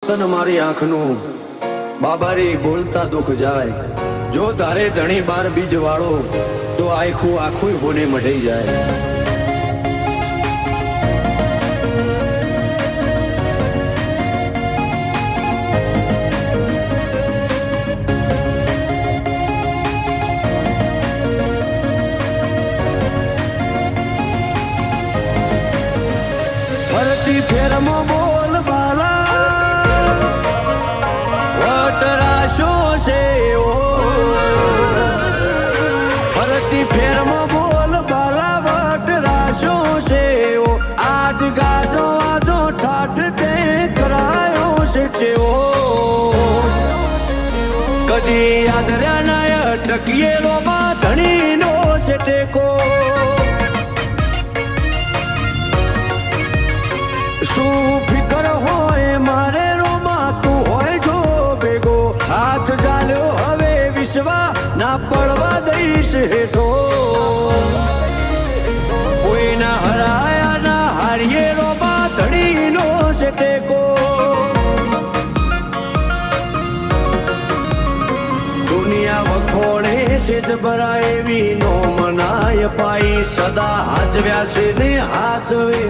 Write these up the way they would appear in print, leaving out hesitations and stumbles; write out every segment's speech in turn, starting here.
વર્તન મારી આંખનું બાબારી બોલતા દુઃખ જાય। જો તારે ધણી બાર બીજ વાળો તો આખું આખું હોને મઢી જાય। ફરતી ફેરમાં બોલ બાલા વટરાશો છે ઓ ફરતી ફેરમાં બોલ બાલા વટરાશો છે ઓ આજ ગાજો આજો ઠાઠ તે કરાયો છે ઓ કદી આદર્યા નાય ટકીએ રોમાં ધણીનો છે ટેકો। શું ફિકર હોય મારે રોમા તું હોય જો ભેગો હાથ ચાલ્યો હવે વિશ્વા ના પડવા દઈશ હેઠો। કોઈના હરાયા ના હારીએ રોમા ધણીનો છે ટેકો। દુનિયા વખોડે છે જબરા એવી નો મનાય પાઈ સદા હાજવ્યા છે ને હાજવે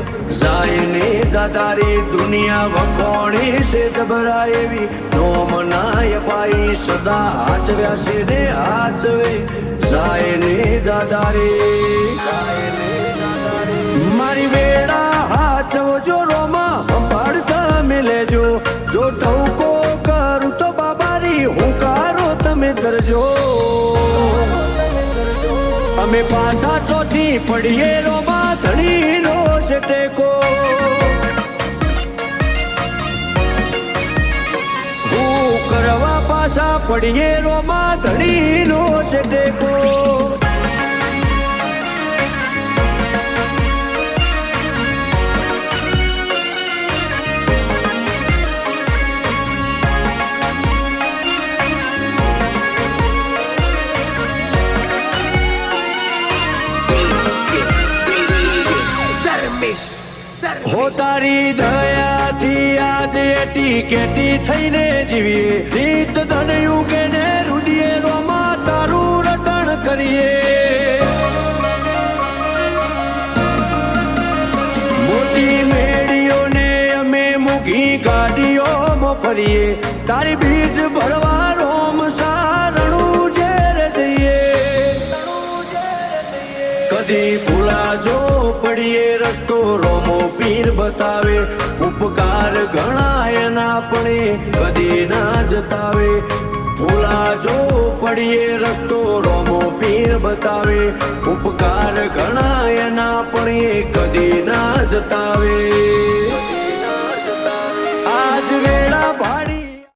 જાય ને જાતારી। દુનિયા વખોડે છે જબરા એવી નો મનાય પાઈ સદા હાજવ્યા છે ને હાજવે જાય ને જાતારી। મારી વેળા હાચવજો રોમા સંભાળતા મેલેજો જો ટવકો કરું તો બાબારી હુંકારો તમે ધરજો। અમે પાછા ચોથી પડીએ રોમા ધણીનો છે ટેકો। હું કરવા પાછા પડીએ રોમા ધણીનો છે ટેકો। હો તારી દયાથી આજ એટી કેટી થઈને જીવીએ રીત ધનયું કે ને રુદીએ રોમા તારું રટણ કરીએ। મોટી મેળીઓને અમે મૂકી ગાડીઓમાં ફરીએ તારી બીજ ભરવા રોમ સારણું ઝેર જઈએ। કદી ભૂલાજો પડીએ રસ્તો રોમો પીર બતાવે ઉપકાર ગણાય ના પણ કદી ના જતાવે। ભૂલાજો પડીએ રસ્તો રોમો પીર બતાવે ઉપકાર ગણાય ના પણ કદી ના જતાવે। આજ વે